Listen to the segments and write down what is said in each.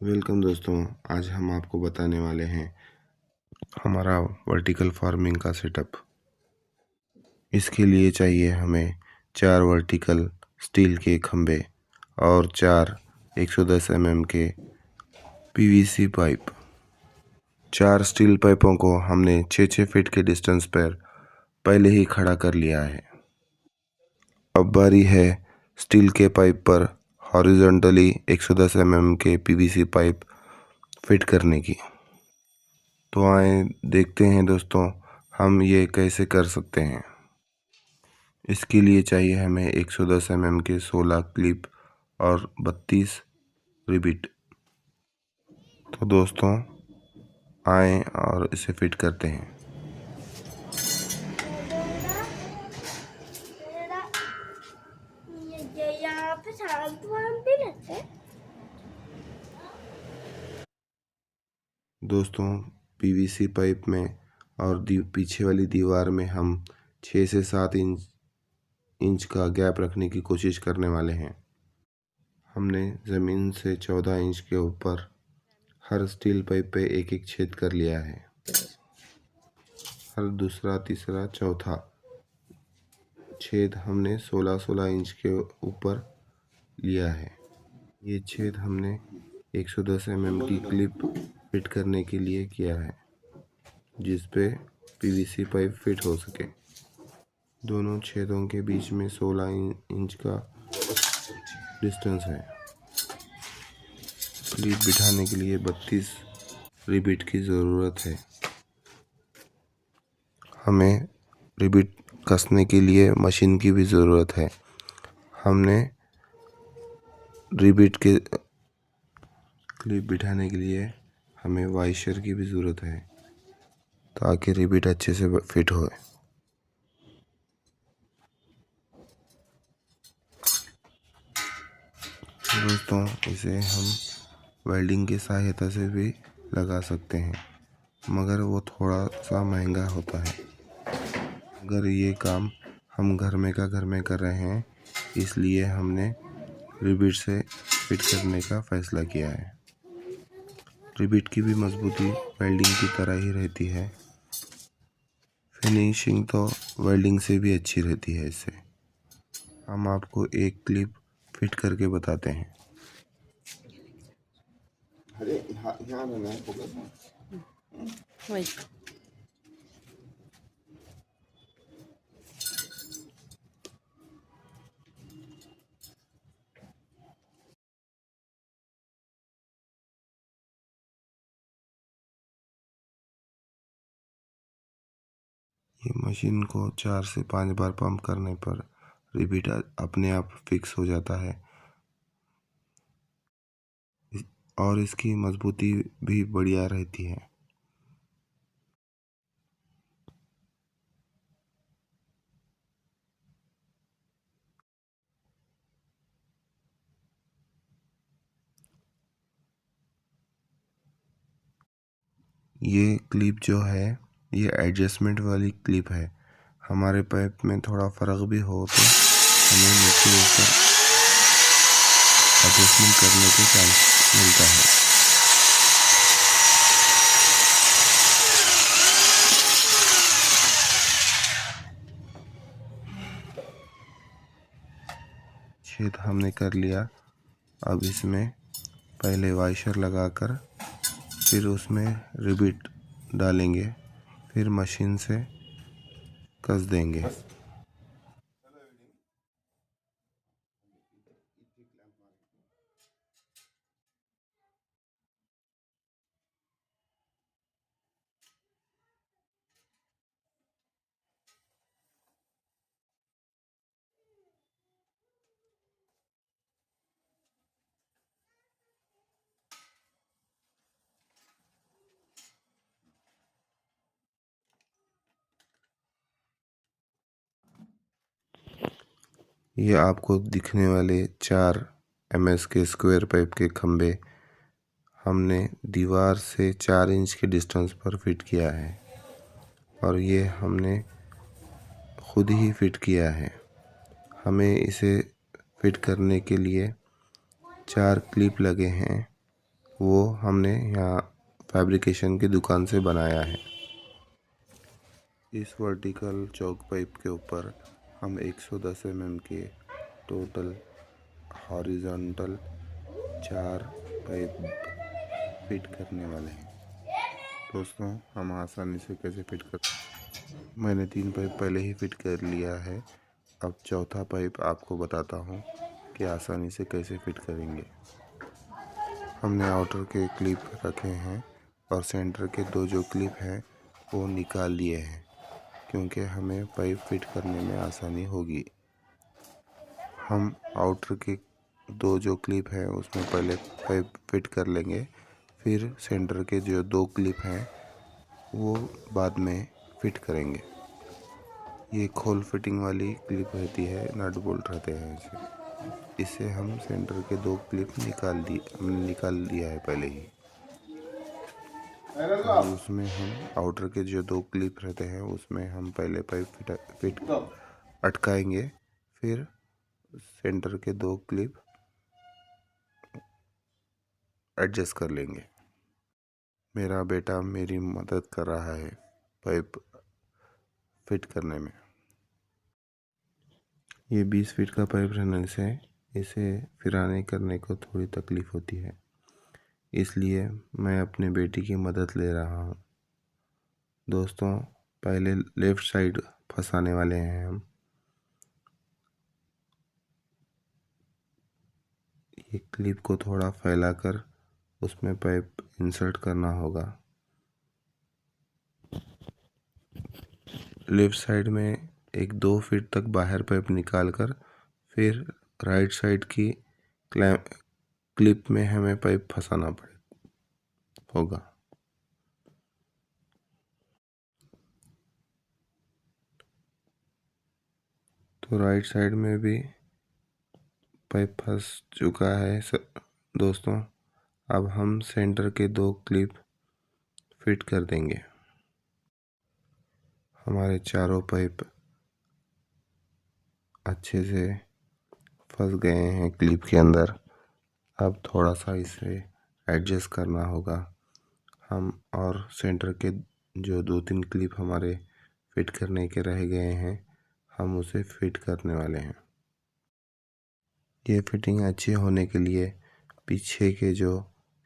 Welcome दोस्तों। आज हम आपको बताने वाले हैं हमारा वर्टिकल फार्मिंग का सेटअप। इसके लिए चाहिए हमें 4 वर्टिकल स्टील के खंभे और 4 110 के पीवीसी पाइप। 4 स्टील पाइपों को हमने 6-6 फीट के डिस्टेंस पर पहले ही खड़ा कर लिया है। अब बारी है स्टील के पाइप पर हॉरिजॉन्टली 110 के पीवीसी पाइप फिट करने की। तो आए देखते हैं दोस्तों, हम ये कैसे कर सकते हैं। इसके लिए चाहिए हमें 110 के 16 क्लिप और 32 रिबिट। तो दोस्तों आए और इसे फिट करते हैं। दोस्तों पीवीसी पाइप में और पीछे वाली दीवार में हम 6 से 7 इंच का गैप रखने की कोशिश करने वाले हैं। हमने ज़मीन से 14 इंच के ऊपर हर स्टील पाइप पे एक एक छेद कर लिया है। हर दूसरा, तीसरा, चौथा छेद हमने 16-16 इंच के ऊपर लिया है। ये छेद हमने 110 की क्लिप फिट करने के लिए किया है, जिस पे पीवीसी पाइप फिट हो सके। दोनों छेदों के बीच में 16 इंच का डिस्टेंस है। क्लिप बिठाने के लिए 32 रिबिट की ज़रूरत है। हमें रिबिट कसने के लिए मशीन की भी ज़रूरत है। हमने रिबिट के क्लिप बिठाने के लिए हमें वाइशर की भी ज़रूरत है, ताकि रिबिट अच्छे से फिट हो। दोस्तों इसे हम वेल्डिंग की सहायता से भी लगा सकते हैं, मगर वो थोड़ा सा महंगा होता है। अगर ये काम हम घर में कर रहे हैं, इसलिए हमने रिबिट से फिट करने का फैसला किया है। रिबिट की भी मजबूती वेल्डिंग की तरह ही रहती है। फिनिशिंग तो वेल्डिंग से भी अच्छी रहती है। इससे हम आपको एक क्लिप फिट करके बताते हैं। ये मशीन को 4 से 5 बार पंप करने पर रिबिट अपने आप फिक्स हो जाता है और इसकी मजबूती भी बढ़िया रहती है। ये क्लिप जो है, ये एडजस्टमेंट वाली क्लिप है। हमारे पाइप में थोड़ा फ़र्क भी हो तो हमें नीचे ऊपर एडजस्टमेंट करने के चांस मिलता है। छेद हमने कर लिया। अब इसमें पहले वाइशर लगाकर फिर उसमें रिबिट डालेंगे, फिर मशीन से कस देंगे। ये आपको दिखने वाले 4 MS के स्क्वायर पाइप के खंभे हमने दीवार से 4 इंच के डिस्टेंस पर फिट किया है, और ये हमने खुद ही फिट किया है। हमें इसे फिट करने के लिए 4 क्लिप लगे हैं वो हमने यहाँ फैब्रिकेशन की दुकान से बनाया है। इस वर्टिकल चौक पाइप के ऊपर हम 110 mm के टोटल हॉरिजॉन्टल 4 पाइप फिट करने वाले हैं। दोस्तों, हम आसानी से कैसे फिट कर मैंने 3 पाइप पहले ही फिट कर लिया है। अब चौथा पाइप आपको बताता हूँ कि आसानी से कैसे फिट करेंगे। हमने आउटर के क्लिप रखे हैं और सेंटर के 2 जो क्लिप हैं वो निकाल लिए हैं, क्योंकि हमें पाइप फिट करने में आसानी होगी। हम आउटर के 2 जो क्लिप हैं उसमें पहले पाइप फिट कर लेंगे, फिर सेंटर के जो 2 क्लिप हैं वो बाद में फिट करेंगे। ये खोल फिटिंग वाली क्लिप रहती है, नट बोल्ट रहते हैं इससे हम सेंटर के 2 क्लिप हमने निकाल दिया है पहले ही। और उसमें हम आउटर के जो 2 क्लिप रहते हैं उसमें हम पहले पाइप फिट अटकाएंगे, फिर सेंटर के 2 क्लिप एडजस्ट कर लेंगे। मेरा बेटा मेरी मदद कर रहा है पाइप फिट करने में। ये 20 फीट का पाइप रहने से इसे फिराने करने को थोड़ी तकलीफ़ होती है, इसलिए मैं अपने बेटी की मदद ले रहा हूँ। दोस्तों, पहले लेफ़्ट साइड फंसाने वाले हैं हम। ये क्लिप को थोड़ा फैलाकर उसमें पाइप इंसर्ट करना होगा। लेफ़्ट साइड में 1-2 फीट तक बाहर पाइप निकालकर फिर राइट साइड की क्लिप में हमें पाइप फंसाना होगा। तो राइट साइड में भी पाइप फंस चुका है दोस्तों। अब हम सेंटर के 2 क्लिप फिट कर देंगे। हमारे चारों पाइप अच्छे से फंस गए हैं क्लिप के अंदर। अब थोड़ा सा इसे एडजस्ट करना होगा हम, और सेंटर के जो 2-3 क्लिप हमारे फिट करने के रह गए हैं हम उसे फिट करने वाले हैं। ये फिटिंग अच्छी होने के लिए पीछे के जो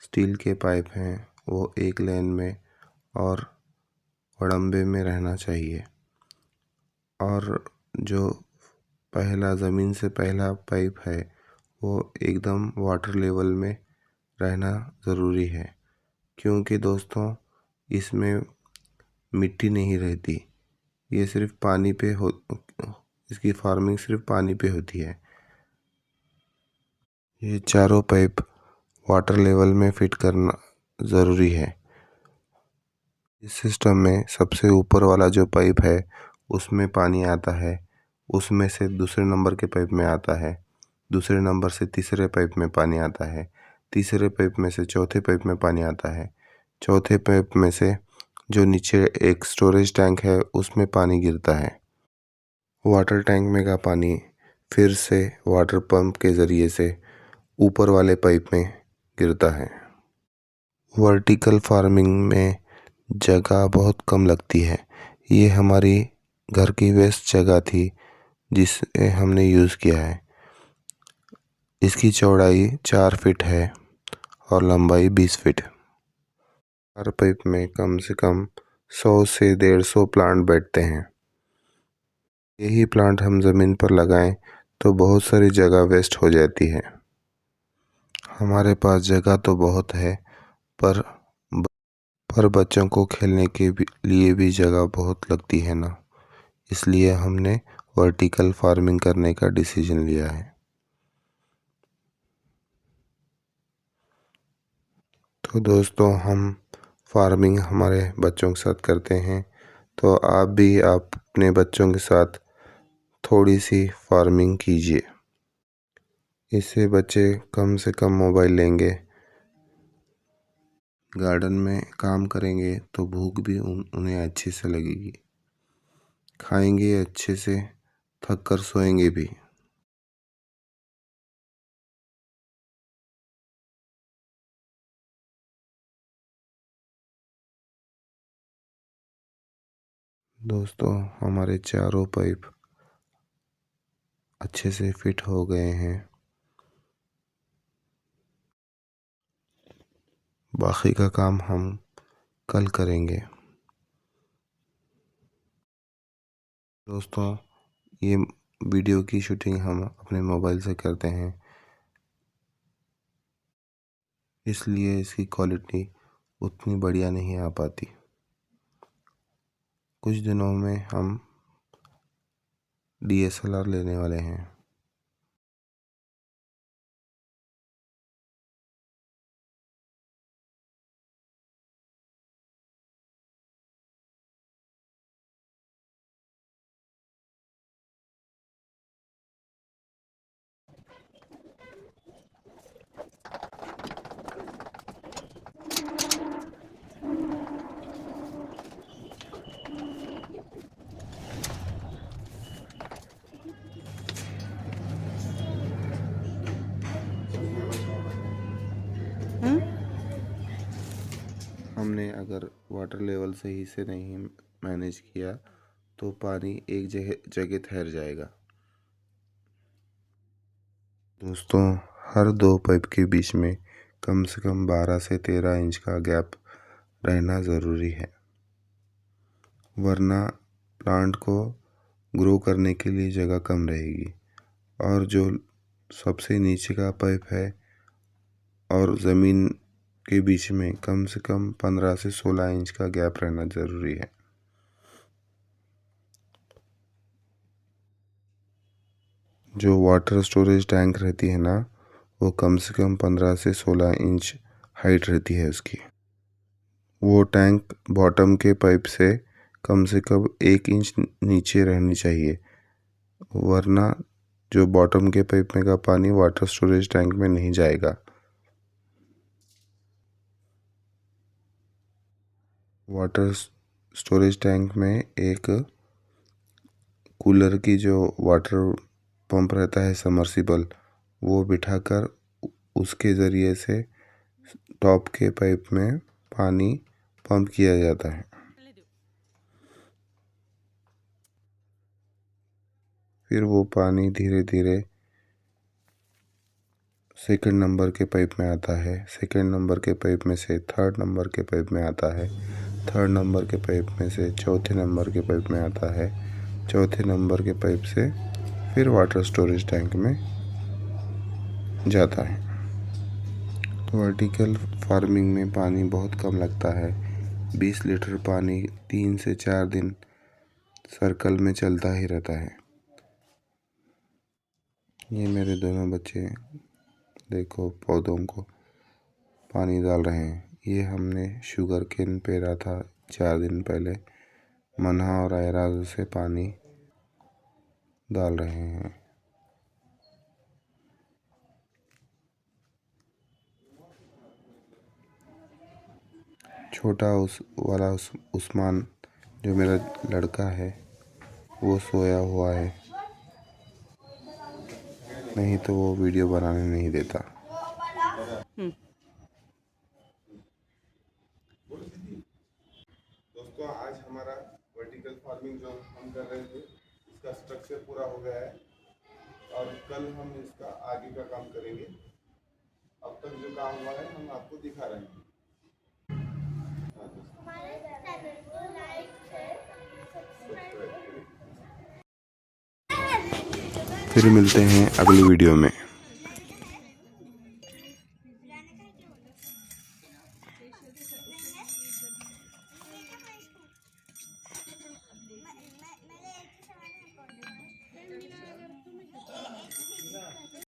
स्टील के पाइप हैं वो एक लाइन में और वड़म्बे में रहना चाहिए, और जो पहला ज़मीन से पहला पाइप है वो एकदम वाटर लेवल में रहना ज़रूरी है, क्योंकि दोस्तों इसमें मिट्टी नहीं रहती। ये सिर्फ पानी पे इसकी फार्मिंग सिर्फ पानी पे होती है। ये चारों पाइप वाटर लेवल में फिट करना ज़रूरी है। इस सिस्टम में सबसे ऊपर वाला जो पाइप है उसमें पानी आता है, उसमें से दूसरे नंबर के पाइप में आता है, दूसरे नंबर से तीसरे पाइप में पानी आता है, तीसरे पाइप में से चौथे पाइप में पानी आता है, चौथे पाइप में से जो नीचे एक स्टोरेज टैंक है उसमें पानी गिरता है। वाटर टैंक में का पानी फिर से वाटर पंप के ज़रिए से ऊपर वाले पाइप में गिरता है। वर्टिकल फार्मिंग में जगह बहुत कम लगती है। ये हमारी घर की वेस्ट जगह थी जिसे हमने यूज़ किया है। इसकी चौड़ाई 4 फीट है और लंबाई 20 फीट। हर पाइप में कम से कम 100 से 150 प्लांट बैठते हैं। यही प्लांट हम ज़मीन पर लगाएं तो बहुत सारी जगह वेस्ट हो जाती है। हमारे पास जगह तो बहुत है, पर बच्चों को खेलने के लिए भी जगह बहुत लगती है ना, इसलिए हमने वर्टिकल फार्मिंग करने का डिसीजन लिया है। तो दोस्तों, हम फार्मिंग हमारे बच्चों के साथ करते हैं, तो आप भी अपने बच्चों के साथ थोड़ी सी फार्मिंग कीजिए। इससे बच्चे कम से कम मोबाइल लेंगे, गार्डन में काम करेंगे तो भूख भी उन्हें अच्छे से लगेगी, खाएंगे अच्छे से, थक कर सोएंगे भी। दोस्तों, हमारे चारों पाइप अच्छे से फिट हो गए हैं। बाकी का काम हम कल करेंगे। दोस्तों, ये वीडियो की शूटिंग हम अपने मोबाइल से करते हैं, इसलिए इसकी क्वालिटी उतनी बढ़िया नहीं आ पाती। कुछ दिनों में हम DSLR लेने वाले हैं। हमने अगर वाटर लेवल सही से नहीं मैनेज किया तो पानी एक जगह ठहर जाएगा। दोस्तों, हर दो पाइप के बीच में कम से कम 12 से 13 इंच का गैप रहना ज़रूरी है, वरना प्लांट को ग्रो करने के लिए जगह कम रहेगी। और जो सबसे नीचे का पाइप है और ज़मीन के बीच में कम से कम 15 से 16 इंच का गैप रहना ज़रूरी है। जो वाटर स्टोरेज टैंक रहती है ना, वो कम से कम 15 से 16 इंच हाइट रहती है उसकी। वो टैंक बॉटम के पाइप से कम 1 इंच नीचे रहनी चाहिए, वरना जो बॉटम के पाइप में का पानी वाटर स्टोरेज टैंक में नहीं जाएगा। वाटर स्टोरेज टैंक में एक कूलर की जो वाटर पंप रहता है समर्सिबल, वो बिठाकर उसके ज़रिए से टॉप के पाइप में पानी पंप किया जाता है। फिर वो पानी धीरे धीरे सेकंड नंबर के पाइप में आता है, सेकंड नंबर के पाइप में से थर्ड नंबर के पाइप में आता है, थर्ड नंबर के पाइप में से चौथे नंबर के पाइप में आता है, चौथे नंबर के पाइप से फिर वाटर स्टोरेज टैंक में जाता है। वर्टिकल फार्मिंग में पानी बहुत कम लगता है। 20 लीटर पानी 3 से 4 दिन सर्कल में चलता ही रहता है। ये मेरे दोनों बच्चे देखो पौधों को पानी डाल रहे हैं। ये हमने शुगर केन पेरा था 4 दिन पहले, मन्हा और एराज से पानी डाल रहे हैं। छोटा उस्मान जो मेरा लड़का है वो सोया हुआ है, नहीं तो वो वीडियो बनाने नहीं देता। दोस्तों, आज हमारा वर्टिकल फार्मिंग जो हम कर रहे थे इसका स्ट्रक्चर पूरा हो गया है और कल हम इसका आगे का काम करेंगे। अब तक जो काम हुआ है हम आपको दिखा रहे हैं। फिर मिलते हैं अगली वीडियो में।